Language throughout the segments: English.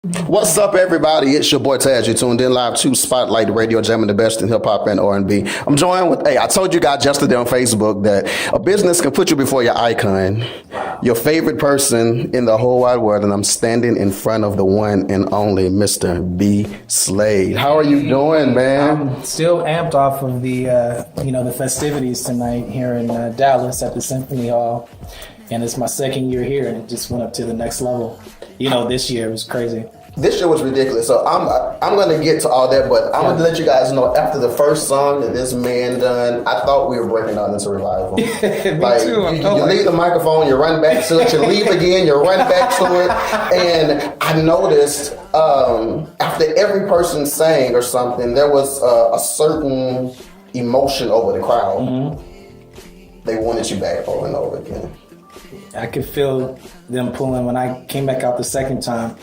What's up, everybody? It's your boy Tazz. You tuned in live to Spotlight Radio, jamming the best in hip hop and R&B. I'm joined with, I told you guys yesterday on Facebook that a business can put you before your icon, your favorite person in the whole wide world, and I'm standing in front of the one and only Mr. BSlade. How are you doing, man? I'm still amped off of the, the festivities tonight here in Dallas at the Symphony Hall, and it's my second year here, and it just went up to the next level. This year was crazy. This year was ridiculous. So I'm going to get to all that, but I'm going to let you guys know after the first song that this man done, I thought we were breaking out into revival. Me too. You leave the microphone, you run back to it, you leave again, you run back to it. And I noticed after every person sang or something, there was a certain emotion over the crowd. Mm-hmm. They wanted you back over and over again. I could feel them pulling when I came back out the second time,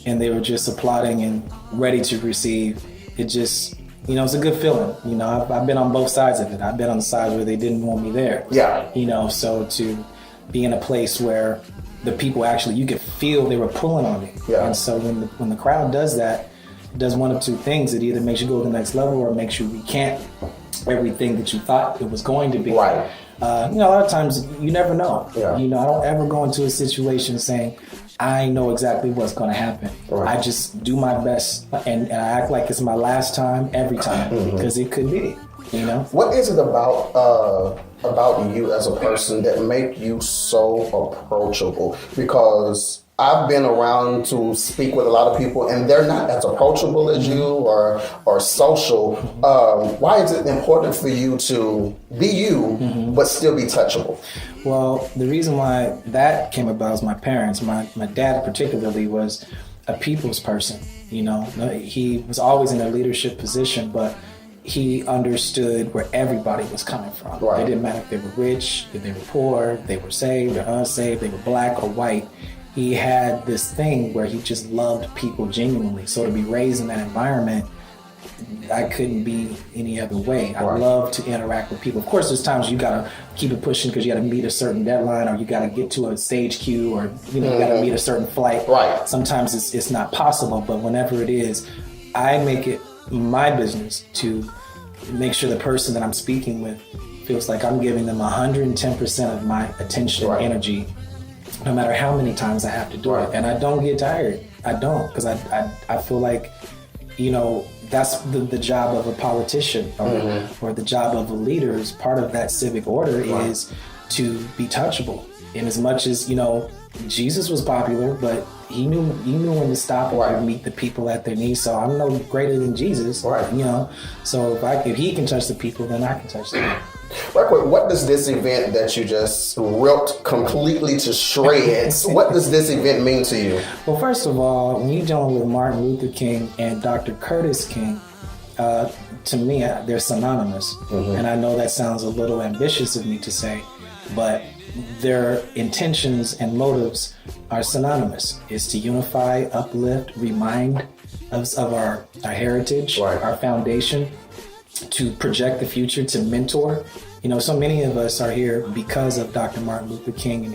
and they were just applauding and ready to receive. It just, it's a good feeling. I've been on both sides of it. I've been on the side where they didn't want me there. Yeah. So to be in a place where the people actually, you could feel they were pulling on me. Yeah. And so when the crowd does that, it does one of two things. It either makes you go to the next level or it makes you recant everything that you thought it was going to be. Right. A lot of times you never know. Yeah. I don't ever go into a situation saying, I know exactly what's going to happen. Right. I just do my best and I act like it's my last time every time because it could be, What is it about you as a person that make you so approachable? Because I've been around to speak with a lot of people and they're not as approachable as you or social. Why is it important for you to be you but still be touchable? Well, the reason why that came about is my parents. My dad particularly was a people's person. He was always in a leadership position, but he understood where everybody was coming from. Right. It didn't matter if they were rich, if they were poor, if they were saved or unsaved, they were black or white. He had this thing where he just loved people genuinely. So to be raised in that environment, I couldn't be any other way. I love to interact with people. Of course, there's times you gotta keep it pushing because you gotta meet a certain deadline, or you gotta get to a stage queue, or you gotta meet a certain flight. Right. Sometimes it's not possible, but whenever it is, I make it my business to make sure the person that I'm speaking with feels like I'm giving them 110% of my attention and energy, no matter how many times I have to do it. And I don't get tired. I don't, because I feel like, that's the job of a politician or the job of a leader. Is part of that civic order is to be touchable. And as much as, Jesus was popular, but he knew when to stop and meet the people at their knees. So I'm no greater than Jesus, So if he can touch the people, then I can touch them. Right quick, what does this event that you just ripped completely to shreds, what does this event mean to you? Well, first of all, when you're dealing with Martin Luther King and Dr. Curtis King, to me, they're synonymous. And I know that sounds a little ambitious of me to say, but their intentions and motives are synonymous. It's to unify, uplift, remind us of our heritage, our foundation, to project the future, to mentor. So many of us are here because of Dr. Martin Luther King and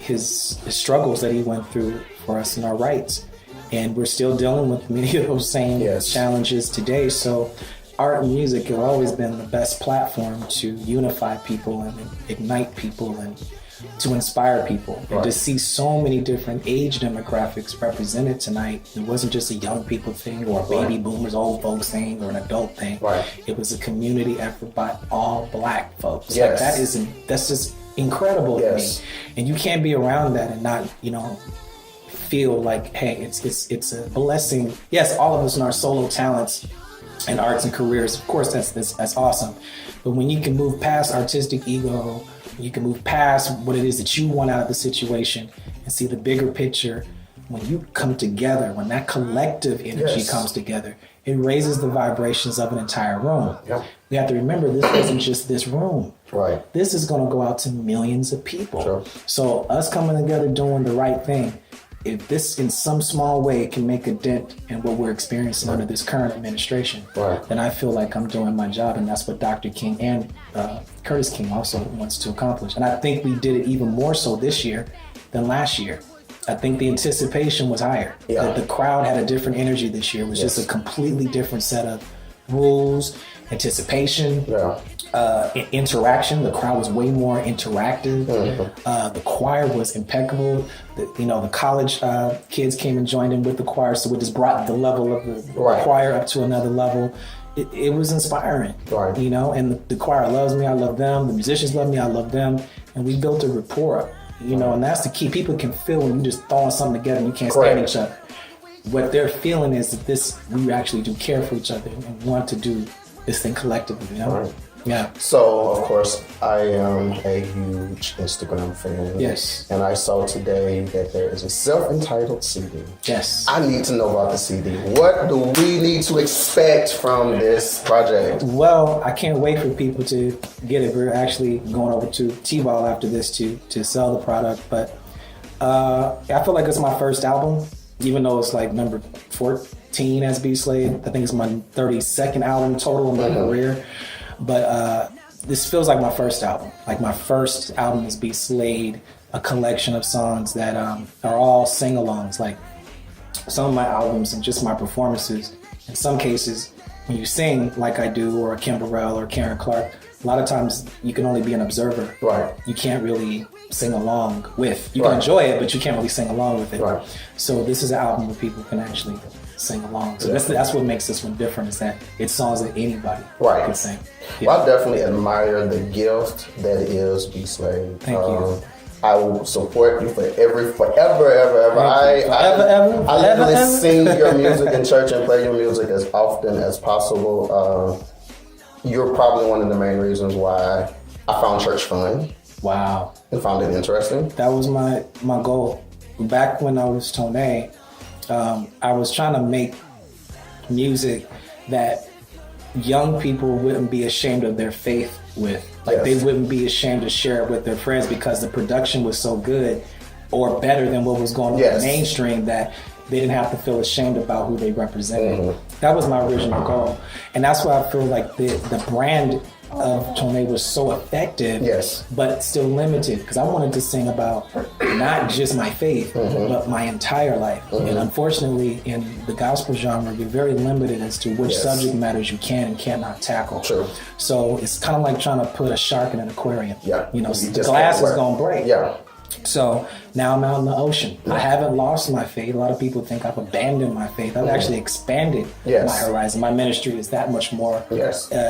his struggles that he went through for us in our rights. And we're still dealing with many of those same challenges today. So art and music have always been the best platform to unify people and ignite people and to inspire people. And to see so many different age demographics represented tonight. It wasn't just a young people thing or a baby boomers, old folks thing or an adult thing. It was a community effort by all black folks. That's just incredible to me. And you can't be around that and not, feel like, hey, it's a blessing. Yes, all of us in our solo talents and arts and careers, of course, that's awesome. But when you can move past artistic ego, you can move past what it is that you want out of the situation and see the bigger picture. When you come together, when that collective energy comes together, it raises the vibrations of an entire room. We have to remember this wasn't just this room. This is going to go out to millions of people. So us coming together doing the right thing, if this in some small way can make a dent in what we're experiencing under this current administration, then I feel like I'm doing my job, and that's what Dr. King and Curtis King also wants to accomplish. And I think we did it even more so this year than last year. I think the anticipation was higher. Yeah. The crowd had a different energy this year. It was just a completely different set of rules, anticipation, interaction. The crowd was way more interactive. The choir was impeccable. The college kids came and joined in with the choir, so it just brought the level of the choir up to another level. It was inspiring, and the choir loves me, I love them. The musicians love me, I love them. And we built a rapport, and that's the key. People can feel when you just throwing something together and you can't stand each other. What they're feeling is that we actually do care for each other and want to do this thing collectively, Right. Yeah. So, of course, I am a huge Instagram fan. Yes. And I saw today that there is a self-entitled CD. Yes. I need to know about the CD. What do we need to expect from this project? Well, I can't wait for people to get it. We're actually going over to T-Ball after this to sell the product. But I feel like it's my first album, even though it's like number 14 as BSlade. I think it's my 32nd album total in my career. But this feels like my first album. Like my first album is BSlade, a collection of songs that are all sing-alongs. Like some of my albums and just my performances, in some cases, when you sing like I do, or Kim Burrell or Karen Clark, a lot of times you can only be an observer. Right. You can't really sing along with. You can enjoy it, but you can't really sing along with it. Right. So this is an album where people can actually sing along. So that's what makes this one different, is that it's songs that anybody can sing. Yeah. Well, I definitely admire the gift that is BSlade. Thank you. I will support you forever, ever. I literally sing your music in church and play your music as often as possible. You're probably one of the main reasons why I found church fun. Wow. And found it interesting. That was my goal. Back when I was Tone, I was trying to make music that young people wouldn't be ashamed of their faith with. Like they wouldn't be ashamed to share it with their friends because the production was so good or better than what was going on in the mainstream that they didn't have to feel ashamed about who they represented. That was my original goal. And that's why I feel like the brand of Tone was so effective, but still limited, because I wanted to sing about not just my faith, but my entire life. And unfortunately, in the gospel genre, you're very limited as to which subject matters you can and cannot tackle. True. So it's kind of like trying to put a shark in an aquarium. The just glass is going to break. Yeah. So now I'm out in the ocean. I haven't lost my faith. A lot of people think I've abandoned my faith. I've actually expanded my horizon. My ministry is that much more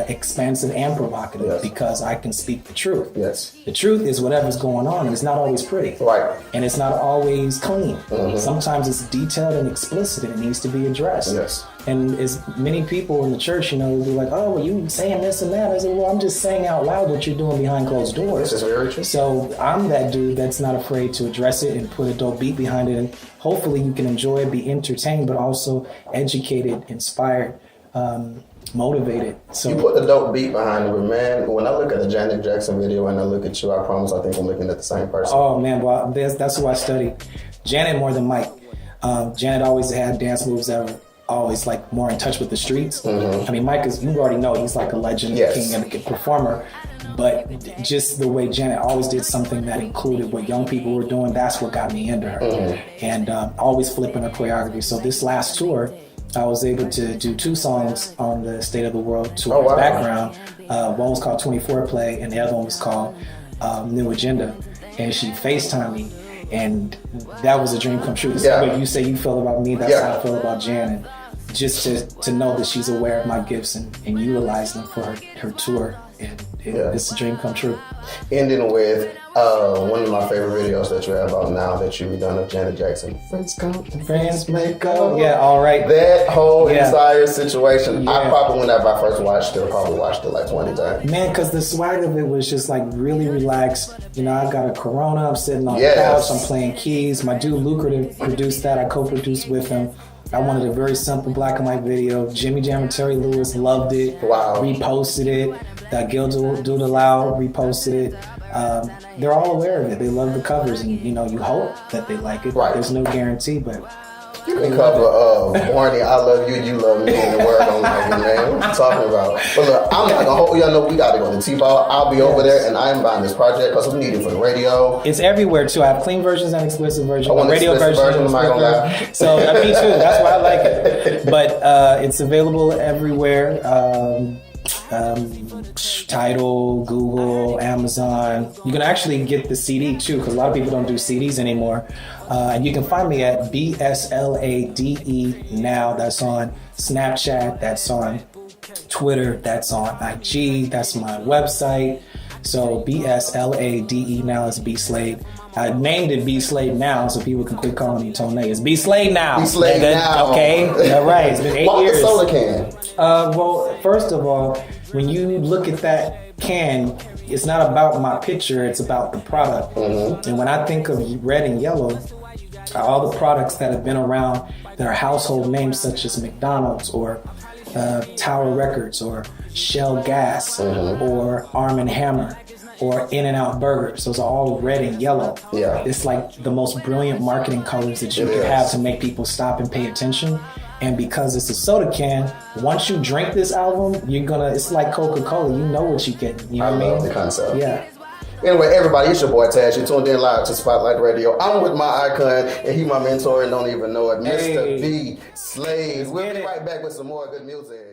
expansive and provocative because I can speak the truth. The truth is whatever's going on, and it's not always pretty. Right. And it's not always clean. Sometimes it's detailed and explicit, and it needs to be addressed. And as many people in the church, they'll be like, oh, well, you saying this and that. I said, well, I'm just saying out loud what you're doing behind closed doors. This is very true. So I'm that dude that's not afraid to address it and put a dope beat behind it. And hopefully you can enjoy it, be entertained, but also educated, inspired, motivated. So you put the dope beat behind it, but man, when I look at the Janet Jackson video and I look at you, I promise I think I'm looking at the same person. Oh, man, well, that's who I studied. Janet more than Mike. Janet always had dance moves that were always like more in touch with the streets. I mean, Mike is, you already know, he's like a legend, king, and a performer. But just the way Janet always did something that included what young people were doing, that's what got me into her. And always flipping her choreography. So this last tour, I was able to do 2 songs on the State of the World tour background. One was called 24 Play, and the other one was called New Agenda. And she FaceTimed me. And that was a dream come true. What you say you feel about me, that's how I feel about Jan. And just to know that she's aware of my gifts and utilize them for her tour. And it's a dream come true. Ending with one of my favorite videos that you have out now that you've done of Janet Jackson. Friends come and friends may go. Yeah, all right. That whole entire situation. I probably, whenever I first watched it, watched it like 20 times. Man, because the swag of it was just like really relaxed. I got a Corona. I'm sitting on the couch. I'm playing keys. My dude Lucrative produced that. I co-produced with him. I wanted a very simple black and white video. Jimmy Jam and Terry Lewis loved it. Wow. Reposted it. Gil Dudelau reposted it. They're all aware of it. They love the covers, and you hope that they like it. Right. There's no guarantee, but You can cover Barney, I love you, you love me, and the word on like it, man. What you talking about? But look, I'm not gonna hold y'all know we gotta go to T-Ball. I'll be over there and I'm buying this project because we need it for the radio. It's everywhere too. I have clean versions and explicit versions. I want radio version, I'm not gonna lie. So me too. That's why I like it. But it's available everywhere. Tidal, Google, Amazon. You can actually get the CD too, because a lot of people don't do CDs anymore. And you can find me at BSlade now. That's on Snapchat. That's on Twitter. That's on IG. That's my website. So BSlade now is BSlade. I named it BSlade now so people can quit calling me Tone. It's BSlade now. BSlade now. Okay, all right. It's been 8 Why years. the soda can? Well, first of all, when you look at that can, it's not about my picture, it's about the product. And when I think of red and yellow, all the products that have been around that are household names such as McDonald's or Tower Records or Shell Gas or Arm & Hammer or In-N-Out Burgers. Those are all red and yellow. Yeah. It's like the most brilliant marketing colors that you can have to make people stop and pay attention. And because it's a soda can, once you drink this album, it's like Coca-Cola. You know what you're getting. You know what I mean? Love the concept. Yeah. Anyway, everybody, it's your boy Tazz. You tuned in live to Spotlight Radio. I'm with my icon, and he my mentor and don't even know it, Mr. BSlade. We'll be right back with some more good music.